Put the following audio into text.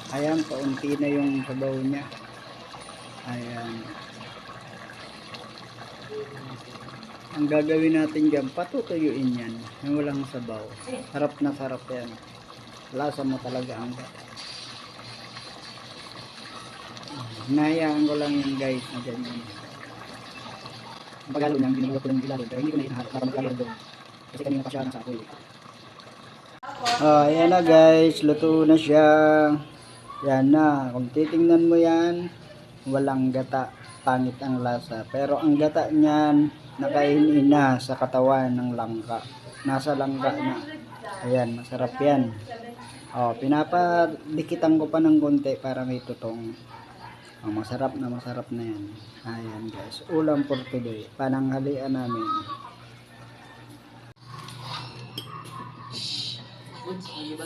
Ayan, kaunti na yung sabaw niya. Ayan. Ang gagawin natin dyan, patutuyuin yan. Yung walang sabaw. Sarap na sarap yan. Lasa mo talaga ang gata. Hinahayaan ko lang yung guys na ganyan. Ang pagalo niya, ginagawa ko lang yung ilalo. Pero hindi ko na inaharap para magkalo doon. Kasi kanina pa siya nasa apoy. Ayan na guys, luto na siya. Yan na, kung titingnan mo yan, walang gata, pangit ang lasa. Pero ang gata niyan, nakainin na sa katawan ng langka. Nasa langka na. Ayan, masarap yan. Pinapadikitan ko pa ng konti para may tutong. Masarap na yan. Ayan guys, ulam for today. Pananghalian namin. Are you